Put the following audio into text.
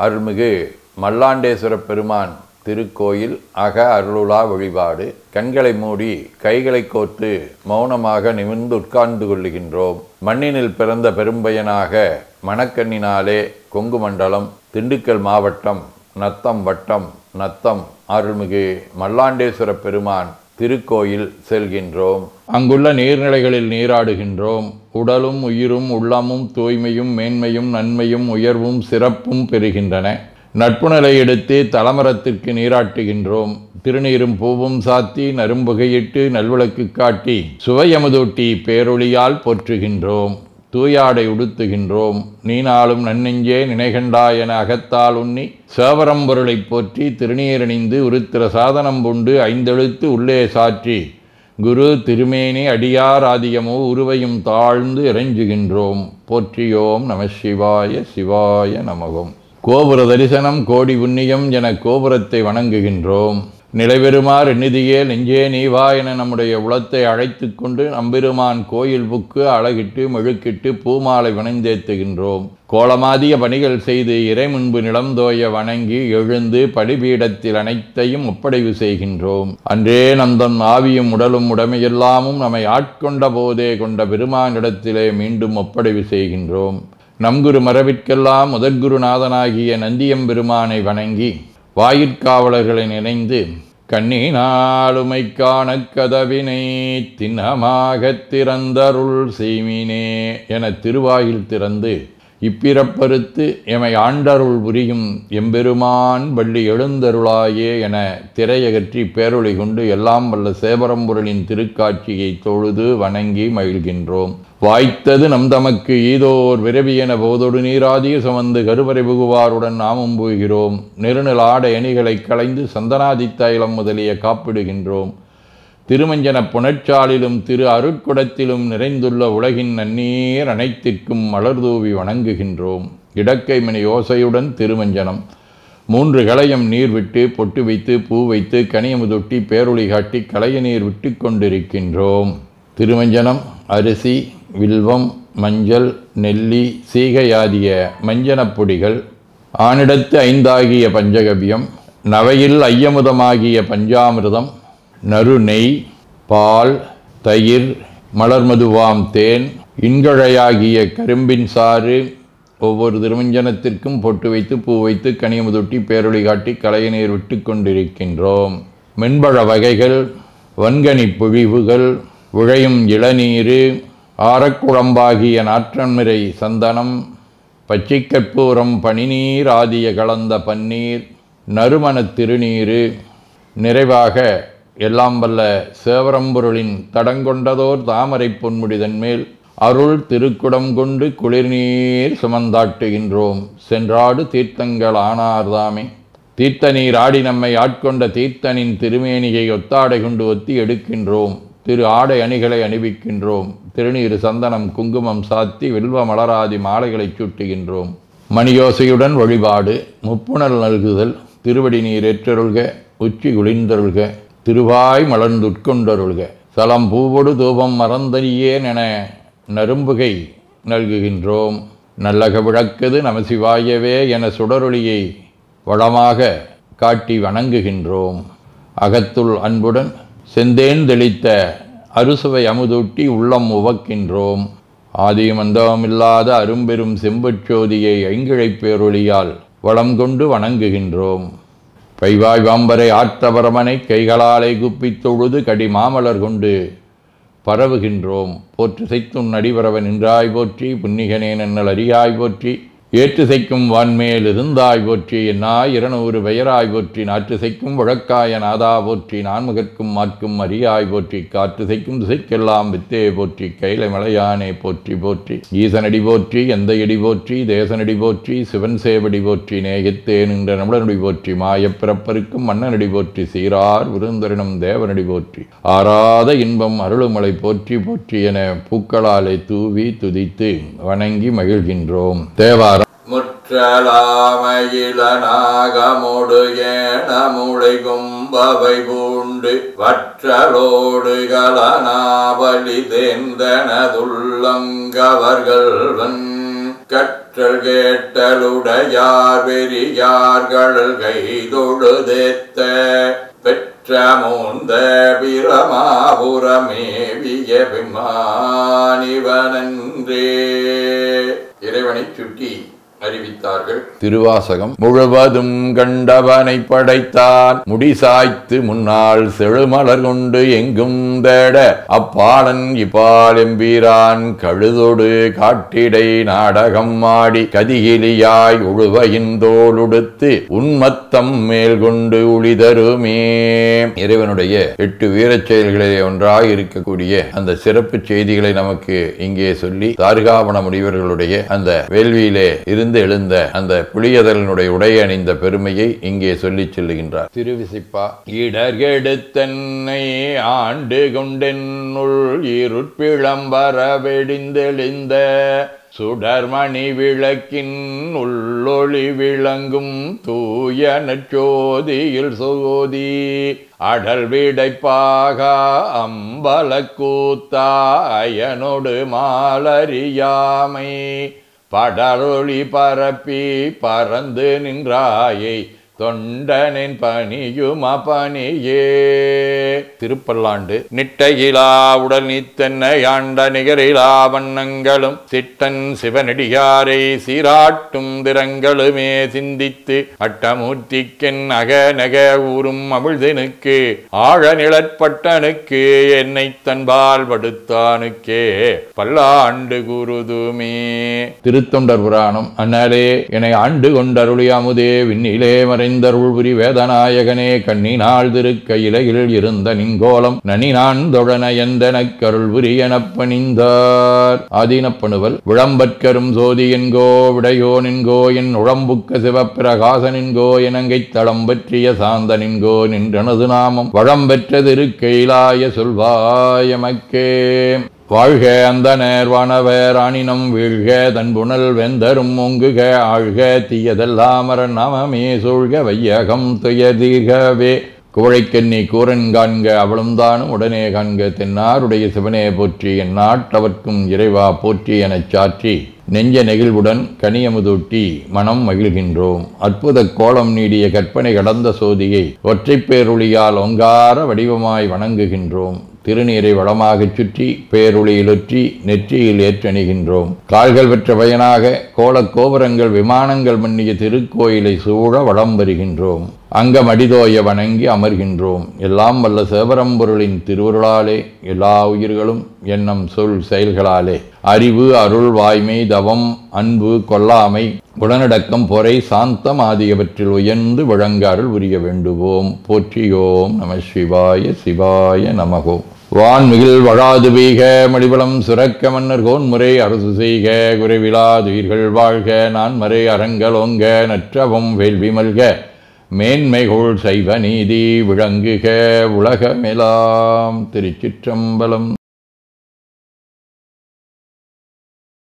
அருள்மிகு மல்லாண்டேஸ்வர பெருமான் திருக்கோயில் அக அருளுலா வழிபாடு. கண்களை மூடி கைகளை கோர்த்து மௌனமாக நிமிர்ந்து உட்கார்ந்து கொள்ளுகின்றோம். மண்ணினில் பிறந்த பெரும்பயனாக மணக்கண்ணினாலே கொங்கு மண்டலம் திண்டுக்கல் மாவட்டம் நத்தம் வட்டம் நத்தம் அருள்மிகு மல்லாண்டேஸ்வர பெருமான் திருக்கோயில் செல்கின்றோம். அங்குள்ள நீர்நிலைகளில் நீராடுகின்றோம். உடலும் உயிரும் உள்ளமும் தூய்மையும் மேன்மையும் நன்மையும் உயர்வும் சிறப்பும் பெறுகின்றன. நட்புணலை எடுத்து தலமரத்திற்கு நீராட்டுகின்றோம். திருநீரும் பூவும் சாத்தி நரும்புகையிட்டு நல்விளக்கு காட்டி சுவையமுதூட்டி பேரொளியால் போற்றுகின்றோம். தூயாடை உடுத்துகின்றோம். நீனாலும் நன்னெஞ்சே நினைகண்டாய் என அகத்தால் உண்ணி சேவரம்பொருளை போற்றி திருநீரணிந்து உருத்திர சாதனம் பூண்டு ஐந்தெழுத்து உள்ளே சாற்றி குரு திருமேனி அடியார் ஆதியமோ உருவையும் தாழ்ந்து இறைஞ்சுகின்றோம். போற்றியோம் நம சிவாய சிவாய நமகம். கோபுர தரிசனம் கோடி புண்ணியம் என கோபுரத்தை வணங்குகின்றோம். நிலைபெறுமாறு நிதியே நெஞ்சே நீவா என நம்முடைய உளத்தை அழைத்து கொண்டு நம்பெருமான் கோயில் புக்கு அழகிட்டு மெழுக்கிட்டு பூமாலை வணந்தேத்துகின்றோம். கோலமாதிய பணிகள் செய்து இறை முன்பு நிலந்தோய வணங்கி எழுந்து படிபீடத்தில் அனைத்தையும் ஒப்படைவு செய்கின்றோம். அன்றே நந்தன் ஆவியும் உடலும் உடமையெல்லாமும் நம்மை ஆட்கொண்ட போதே கொண்ட பெருமானிடத்திலே மீண்டும் ஒப்படைவு செய்கின்றோம். நம் குரு மரபிற்கெல்லாம் முதற்குருநாதனாகிய நந்தியம்பெருமானை வணங்கி வாயிற்காவலர்களை நினைந்து கண்ணினாலுமை காண கதவினை திண்ணமாகத் திறந்தருள் செய்மினே என திருவாயில் திறந்து இப்பிறப்பறுத்து எமை ஆண்டருள் புரியும் எம்பெருமான் வள்ளி எழுந்தருளாயே என திரையகற்றி பேரொளி கொண்டு எல்லாம் வல்ல சேவரம்பொருளின் திருக்காட்சியை தொழுது வணங்கி மகிழ்கின்றோம். வாய்த்தது நம் தமக்கு ஈதோர் விரவி என போதொடு நீராதிய சுமந்து கருவறை புகுவாருடன் நாமும் போகிறோம். நெருநில ஆடை அணிகளை களைந்து சந்தனாதி தைலம் முதலிய காப்பிடுகின்றோம். திருமஞ்சன புனச்சாலிலும் திரு அருட்குடத்திலும் நிறைந்துள்ள உலகின் நன்னீர் அனைத்திற்கும் மலர்தூவி வணங்குகின்றோம். இடக்கைமணி ஓசையுடன் திருமஞ்சனம் 3 களையம் நீர் விட்டு பொட்டு வைத்து பூ வைத்து கனியமுதொட்டி பேரொளி காட்டி களைய நீர் விட்டு கொண்டிருக்கின்றோம். திருமஞ்சனம் அரிசி வில்வம் மஞ்சள் நெல்லி சீகையாதிய மஞ்சனப் பொடிகள், ஆனிடத்து 5 ஆகிய பஞ்சகவியம், நவையில் ஐயமுதமாகிய பஞ்சாமிர்தம், நறுநெய், பால், தயிர், மலர்மதுவாம் தேன், இன்கழையாகிய கரும்பின் சாறு. ஒவ்வொரு திருமஞ்சனத்திற்கும் பொட்டு வைத்து பூ வைத்து கனியமுதொட்டி பேரொளி காட்டி களைய நீர் விட்டு கொண்டிருக்கின்றோம். மென்பழ வகைகள், வன்கனி பொழிவுகள், உழையும் இளநீர், ஆரக்குழம்பாகிய நாற்றன்மிரை சந்தனம், பச்சை கற்பூரம், பனிநீர் ஆதிய கலந்த பன்னீர், நறுமணத் திருநீர். நிறைவாக எல்லாம் வல்ல சேவரம்பொருளின் தடங்கொண்டதோர் தாமரை பொன்முடிதன் மேல் அருள் திருக்குடம் கொண்டு குளிர்நீர் சுமந்தாட்டுகின்றோம். சென்றாடு தீர்த்தங்கள் ஆனார்தாமே. தீர்த்த நீர் ஆடி நம்மை ஆட்கொண்ட தீர்த்தனின் திருமேனியை ஒத்தாடை கொண்டு ஒத்தி எடுக்கின்றோம். திரு ஆடை அணிகளை அணிவிக்கின்றோம். திருநீர் சந்தனம் குங்குமம் சாத்தி வில்வ மலராதி மாலைகளை சூட்டுகின்றோம். மணியோசையுடன் வழிபாடு. முப்புணல் நல்குதல். திருவடி நீர் ஏற்றருள்க. உச்சி குளிர்ந்தருள்க. திருவாய் மலர்ந்துட்கொண்டருள்க. சலம் பூவொடு தூபம் மறந்தறியேன் என நரும்புகை நல்குகின்றோம். நல்லக விளக்குது நமசிவாயவே என சுடரொளியை வளமாக காட்டி வணங்குகின்றோம். அகத்துள் அன்புடன் செந்தேன் தெளித்த அறுசுவை அமுதூட்டி உள்ளம் உவக்கின்றோம். ஆதியும் அந்தமில்லாத அரும்பெரும் செம்புச்சோதியை ஐங்கிழைப் பேரொளியால் வளம் கொண்டு வணங்குகின்றோம். பைவாய் வாம்பரை ஆற்றபரமனை கைகளாலை குப்பித் தொழுது கடி மாமலர் கொண்டு பரவுகின்றோம். போற்று செய்துன் அடிபரவ நின்றாய் போற்றி. புன்னிகனே நன்னல் அறியாய் போற்றி. ஏற்று செய்க்கும் வான்மேல் இருந்தாய் போற்றி. என்னாய் 200 பெயராய் போற்றி. நாற்று செய்க்கும் வழக்காய நாதா போற்றி. நான்முகற்கும் மாற்கும் அறியாய் போற்றி. காற்று செய்க்கும் திசைக்கெல்லாம் வித்தே போற்றி. கைலை மலையானே போற்றி போற்றி. ஈசனடி போற்றி. எந்தையடி போற்றி. தேசனடி போற்றி. சிவன் சேவடி போற்றி. நேயத்தே நின்ற நம்முடனடி போற்றி. மாயப்பிறப்பருக்கும் மன்னனடி போற்றி. சீரார் விருந்தரினும் தேவனடி போற்றி. ஆராத இன்பம் அருளுமலை போற்றி போற்றி என பூக்களாலை தூவி துதித்து வணங்கி மகிழ்கின்றோம். தேவார முற்றலாமயிலனாகமுடு ஏனமுளை கும்பவை பூண்டு வற்றலோடு கலனாவலி தேர்ந்தனதுள்ளங்கவர்கள் கற்ற கற்றல் கேட்டலுடையார் வெறியார்கள் கைதொழுதேத்த பெற்ற மூந்த பிரமாபுரமேவிய விமானிவனன்றே இறைவனை சுட்டி அறிவித்தார்கள். திருவாசகம் முழுவதும் கண்டவனை படைத்தான் முடிசாய்த்து முன்னால் செழுமலர் கொண்டு எங்கும் தேட அப்பாலன் இப்பால் எம்பீரான் கழுதொடு காட்டிடை நாடகம் ஆடி கதிகிலியாய் உழுவையின் தோளுடுத்து உன்மத்தம் மேல் கொண்டு உளிதருமே. இறைவனுடைய 8 வீரச் செயல்களிலே ஒன்றாக இருக்கக்கூடிய அந்த சிறப்பு செய்திகளை நமக்கு இங்கே சொல்லி தார்காவண முனிவர்களுடைய அந்த வேள்வியிலே இருந்து எழுந்த அந்த புலியதலனுடைய உடை அணிந்த பெருமையை இங்கே சொல்லி செல்லுகின்றார். திருவிசிப்பா இடர்கெடுத்தன்னை ஆண்டு கொண்டென்னுள் இருட்பிளம்பர வெடிந்தெளிந்த சுடர்மணி விளக்கின் உள்ளொளி விளங்கும் தூய நற்சோதியில் சோதி அடல் விடைப்பாக அம்பல கூத்தா அயனொடு மாலறியாமை படரொளி பரப்பி பறந்து நின்றாயை தொண்டனின் பணியுமா பணியே. திருப்பல்லாண்டு நிட்டையிலா உடல் நீத்தென்னை ஆண்ட நிகரிலா வண்ணங்களும் சிட்டன் சிவனடியாரை சீராட்டும் திறங்களுமே சிந்தித்து அட்டமூர்த்திக்கென் அகநக ஊரும் அமிழ்தனுக்கு ஆழ நிழற்பட்டனுக்கு என்னை தன்பால் படுத்தானுக்கே பல்லாண்டு குருதுமே. திருத்தொண்டர் புராணம் அண்ணலே என்னை ஆண்டு கொண்டருளி அமுதே விண்ணிலே மறைந்தருள்புரி வேதநாயகனே கண்ணினாள் திருக்கையிலையில் இருந்த நிங்கோலம் நனினான் தொழன எந்தனக் கருள்புரி எனப் பணிந்தார். ஆதீனப்பணுவல் விளம்பற்கரும் சோதி என்கோ விடையோ நின்கோ என் உழம்புக்க சிவப்பிரகாசனின்கோ எனங்கை தளம் பற்றிய சாந்தனின்கோ நின்றனது நாமம் வளம்பெற்ற திருக்கையிலாய சொல்வாயமக்கே. வாழ்க அந்தனர் வானவர் ஆணினம் வீழ்க தன்புணல் வெந்தரும் ஒங்குக ஆழ்க தீயதெல்லாமர நாமமே சூழ்க வையகம் துயதீர்கவே. குவழைக்கண்ணி கூரன் காண்க அவளும் தானும் உடனே காண்க தென்னாருடைய சிவனே போற்றி என் நாட்டவர்க்கும் இறைவா போற்றி எனச் சாற்றி நெஞ்ச நெகிழ்வுடன் கனியமுதூட்டி மனம் மகிழ்கின்றோம். அற்புத கோலம் நீடிய கற்பனை கடந்த சோதியை ஒற்றைப் பேருளியால் ஒங்கார வடிவமாய் வணங்குகின்றோம். திருநீரை வளமாகச் சுற்றி பேருளியிலொற்றி நெற்றியில் ஏற்றணிகின்றோம். கால்கள் பெற்ற பயனாக கோலக் கோபுரங்கள் விமானங்கள் மன்னிய திருக்கோயிலை சூழ வளம் வருகின்றோம். அங்கம் அடிதோய வணங்கி அமர்கின்றோம். எல்லாம் வல்ல சிவபரம்பொருளின் திருவருளாலே எல்லா உயிர்களும் எண்ணம் சொல் செயல்களாலே அறிவு அருள் வாய்மை தவம் அன்பு கொல்லாமை உடனடக்கம் பொறை சாந்தம் ஆகியவற்றில் உயர்ந்து வழங்க அருள் புரிய வேண்டுவோம். போற்றியோம் நம சிவாய சிவாய நமகோ. வான்மிகில் வழாது பெய்க மடிபலம் சுரக்க மன்னர் கோன்முறை அரசு செய்க குறைவிலாதுயிர்கள் வாழ்க நான்மறை அரங்கலோங்க நற்றவம் வேள்வி மல்க மேன்மைகோள் சைவ நீதி விளங்குக உலகமெலாம். திருச்சிற்றம்பலம்.